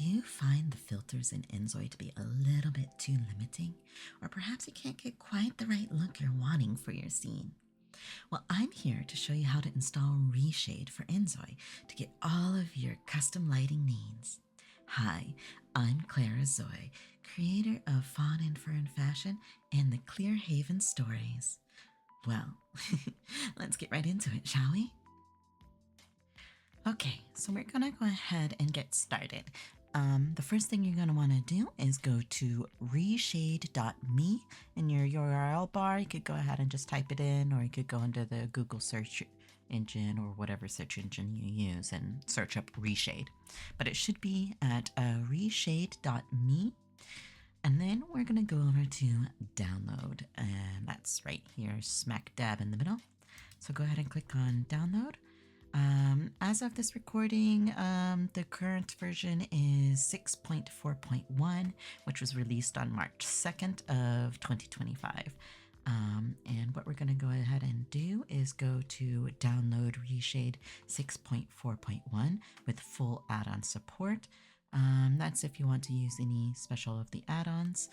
Do you find the filters in inZOI to be a little bit too limiting? Or perhaps you can't get quite the right look you're wanting for your scene? Well, I'm here to show you how to install ReShade for inZOI to get all of your custom lighting needs. Hi, I'm ClaraZOI, creator of Fawn and Fur and Fashion and the Clearhaven stories. Well, let's get right into it, shall we? Okay, so we're gonna go ahead and get started. The first thing you're gonna wanna do is go to reshade.me in your URL bar. You could go ahead and just type it in, or you could go into the Google search engine or whatever search engine you use and search up ReShade. But it should be at reshade.me. And then we're gonna go over to download, and that's right here, smack dab in the middle. So go ahead and click on download. As of this recording, the current version is 6.4.1, which was released on March 2nd of 2025. And what we're going to go ahead and do is go to download ReShade 6.4.1 with full add-on support. That's if you want to use any special of the add-ons.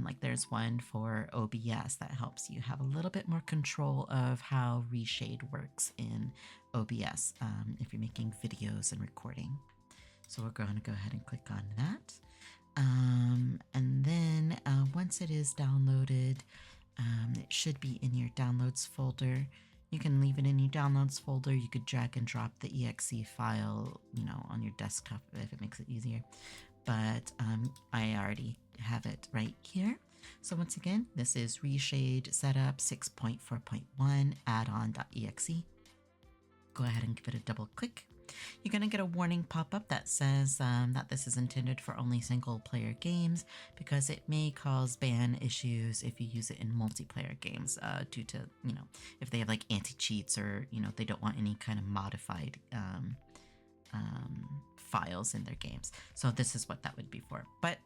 Like there's one for OBS that helps you have a little bit more control of how ReShade works in OBS if you're making videos and recording. So we're going to go ahead and click on that. And then once it is downloaded, it should be in your downloads folder. You can leave it in your downloads folder. You could drag and drop the exe file, on your desktop if it makes it easier. But I already have it right here. So once again, this is ReShade Setup 6.4.1 add-on.exe. Go ahead and give it a double click. You're going to get a warning pop-up that says that this is intended for only single-player games because it may cause ban issues if you use it in multiplayer games due to, if they have like anti-cheats or, they don't want any kind of modified files in their games. So this is what that would be for. But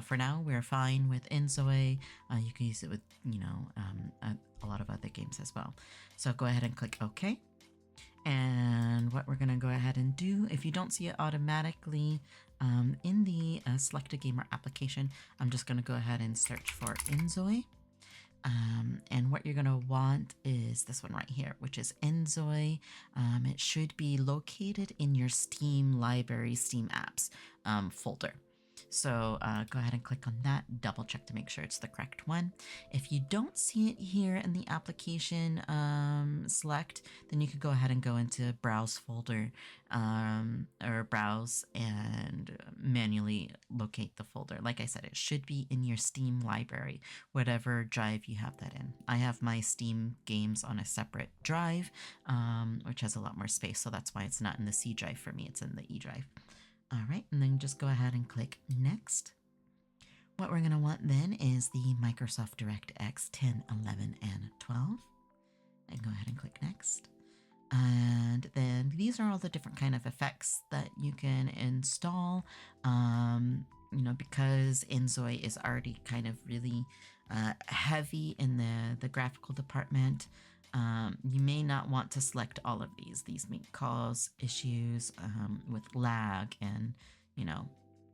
for now, we're fine with inZOI. You can use it with, a lot of other games as well. So go ahead and click OK. And what we're going to go ahead and do, if you don't see it automatically in the Select a Gamer application, I'm just going to go ahead and search for inZOI. And what you're going to want is this one right here, which is inZOI. It should be located in your Steam library, Steam apps folder. So go ahead and click on that, double check to make sure it's the correct one. If you don't see it here in the application select, then you could go ahead and go into browse folder or browse and manually locate the folder. Like I said, it should be in your Steam library, whatever drive you have that in. I have my Steam games on a separate drive, which has a lot more space. So that's why it's not in the C drive for me. It's in the E drive. All right, and then just go ahead and click Next. What we're going to want then is the Microsoft DirectX 10, 11, and 12. And go ahead and click Next. And then these are all the different kind of effects that you can install. Because inZOI is already kind of really heavy in the graphical department. You may not want to select all of these. These may cause issues with lag and,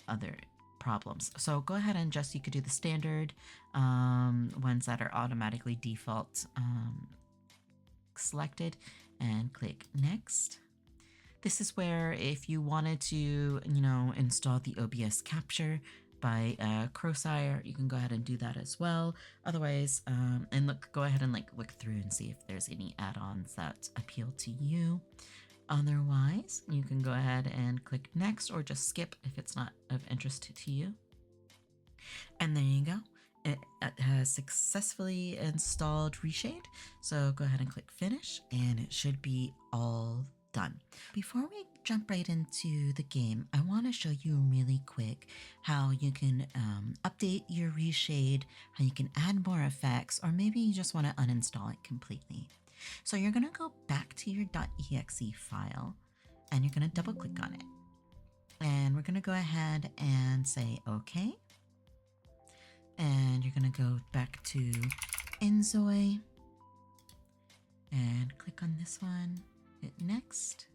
other problems. So go ahead and you could do the standard ones that are automatically default selected and click Next. This is where if you wanted to, install the OBS capture by Crowsire, you can go ahead and do that as well. Otherwise, go ahead and look through and see if there's any add-ons that appeal to you. Otherwise, you can go ahead and click Next or just skip if it's not of interest to you. And there you go. It has successfully installed ReShade. So go ahead and click Finish, and it should be all done. Before we jump right into the game, I want to show you really quick how you can update your ReShade, how you can add more effects, or maybe you just want to uninstall it completely. So you're going to go back to your .exe file and you're going to double click on it. And we're going to go ahead and say OK. And you're going to go back to inZOI and click on this one. Hit Next,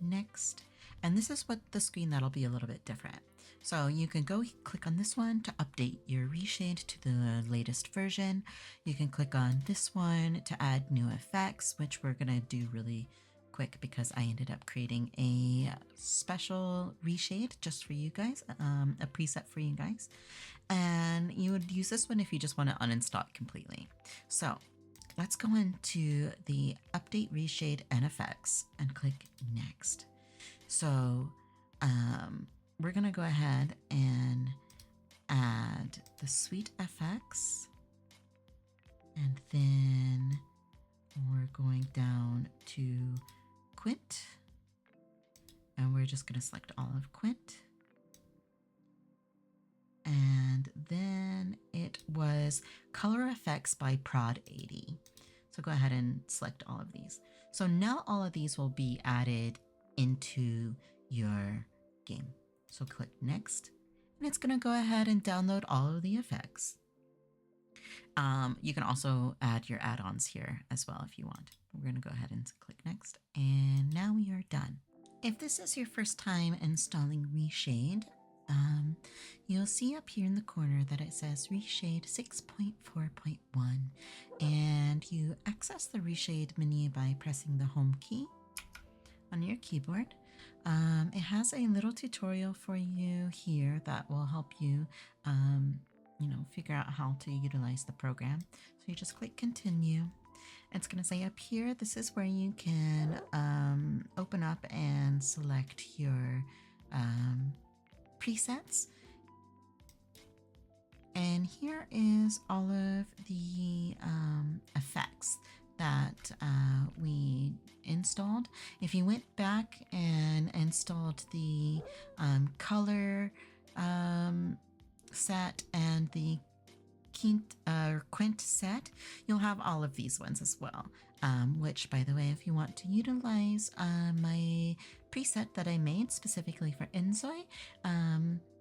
Next, And this is what the screen that'll be a little bit different. So you can go click on this one to update your ReShade to the latest version. You can click on this one to add new effects, which we're gonna do really quick because I ended up creating a special ReShade just for you guys, a preset for you guys. And you would use this one if you just want to uninstall it completely. So let's go into the update ReShade and effects and click next. So we're gonna go ahead and add the Sweet FX, and then we're going down to Quint, and we're just gonna select all of Quint. And then it was Color Effects by Prod80. So go ahead and select all of these. So now all of these will be added into your game. So click next, and it's gonna go ahead and download all of the effects. You can also add your add-ons here as well if you want. We're gonna go ahead and click next, and now we are done. If this is your first time installing ReShade, you'll see up here in the corner that it says ReShade 6.4.1, and you access the ReShade menu by pressing the home key on your keyboard. It has a little tutorial for you here that will help you, figure out how to utilize the program. So you just click continue. It's going to say up here, this is where you can open up and select your presets. And here is all of the effects that we installed. If you went back and installed the color set and the Quint set, you'll have all of these ones as well. Which, by the way, if you want to utilize my preset that I made specifically for inZOI,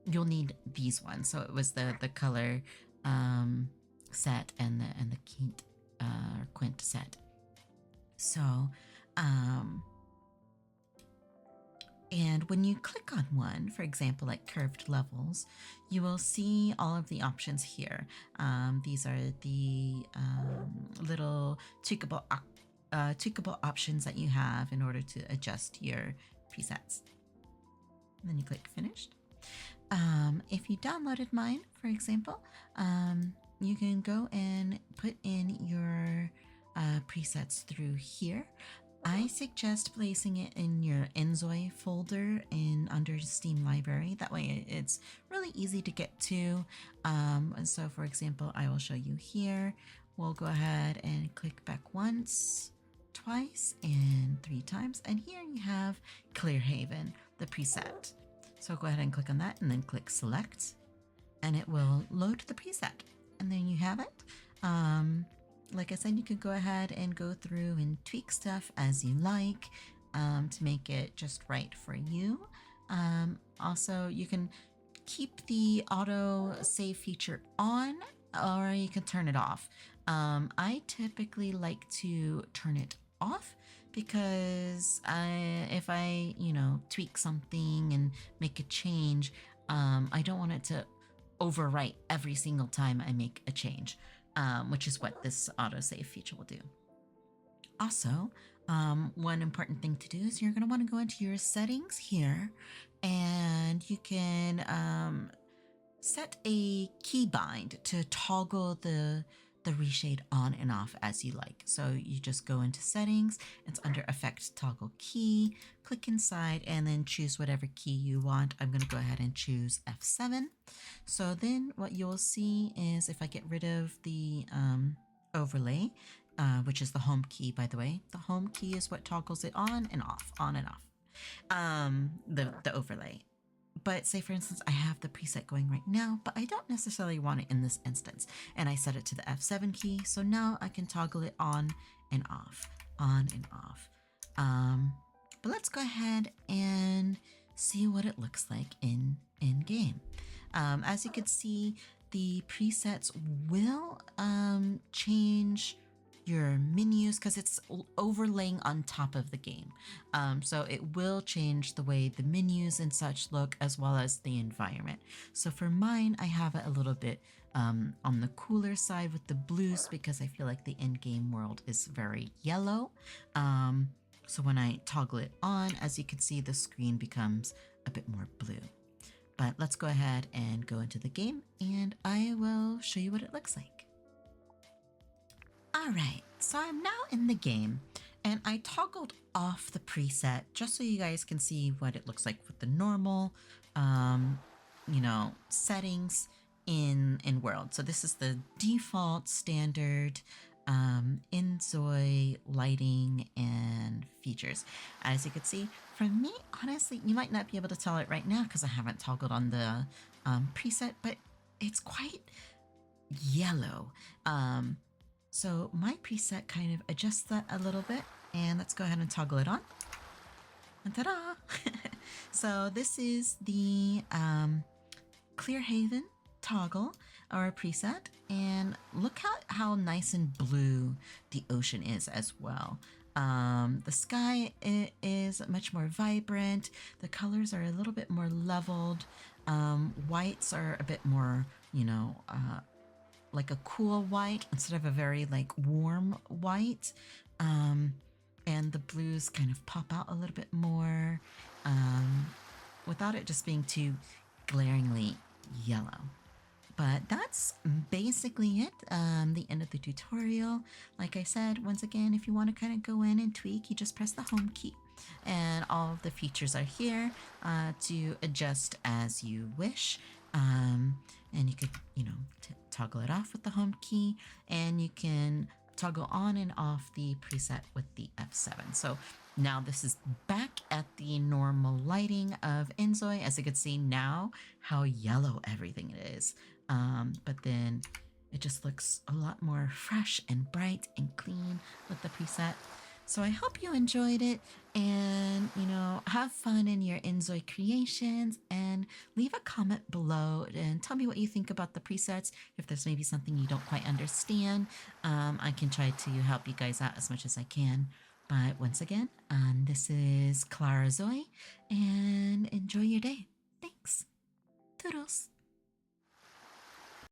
you'll need these ones. So it was the color set and the Quint set. So, and when you click on one, for example, like curved levels, you will see all of the options here. These are the little tweakable options that you have in order to adjust your presets. And then you click finished. If you downloaded mine, for example, you can go and put in your presets through here. I suggest placing it in your inZOI folder under Steam Library. That way it's really easy to get to. So for example, I will show you here. We'll go ahead and click back once, twice, and 3 times. And here you have Clearhaven, the preset. So go ahead and click on that and then click select, and it will load the preset. And then you have it. Like I said, you could go ahead and go through and tweak stuff as you like to make it just right for you. Also, you can keep the auto save feature on, or you can turn it off. I typically like to turn it off because if I, tweak something and make a change, I don't want it to overwrite every single time I make a change. Which is what this autosave feature will do. Also, one important thing to do is you're going to want to go into your settings here, and you can set a keybind to toggle the ReShade on and off as you like. So you just go into settings, it's under effect toggle key, click inside, and then choose whatever key you want. I'm going to go ahead and choose F7. So then what you'll see is if I get rid of the overlay, which is the home key, by the way, the home key is what toggles it on and off, the overlay. But say, for instance, I have the preset going right now, but I don't necessarily want it in this instance. And I set it to the F7 key. So now I can toggle it on and off, on and off. But let's go ahead and see what it looks like in game. As you can see, the presets will change your menus because it's overlaying on top of the game. So it will change the way the menus and such look as well as the environment. So for mine, I have it a little bit on the cooler side with the blues because I feel like the in-game world is very yellow. So when I toggle it on, as you can see, the screen becomes a bit more blue. But let's go ahead and go into the game and I will show you what it looks like. All right, so I'm now in the game and I toggled off the preset just so you guys can see what it looks like with the normal, settings in world. So this is the default standard inZOI lighting and features. As you can see, for me, honestly, you might not be able to tell it right now because I haven't toggled on the preset, but it's quite yellow. So my preset kind of adjusts that a little bit, and let's go ahead and toggle it on. And ta-da! So this is the Clearhaven toggle or preset, and look at how nice and blue the ocean is as well. The sky is much more vibrant. The colors are a little bit more leveled. Whites are a bit more, like a cool white instead of a very like warm white. And the blues kind of pop out a little bit more without it just being too glaringly yellow. But that's basically it, the end of the tutorial. Like I said, once again, if you want to kind of go in and tweak, you just press the home key. And all of the features are here to adjust as you wish. And you could, toggle it off with the home key, and you can toggle on and off the preset with the F7. So now this is back at the normal lighting of inZOI. As you can see now how yellow everything is. But then it just looks a lot more fresh and bright and clean with the preset. So I hope you enjoyed it, and have fun in your inZOI creations, and leave a comment below and tell me what you think about the presets. If there's maybe something you don't quite understand, I can try to help you guys out as much as I can. But once again, this is ClaraZOI, and enjoy your day. Thanks. Toodles.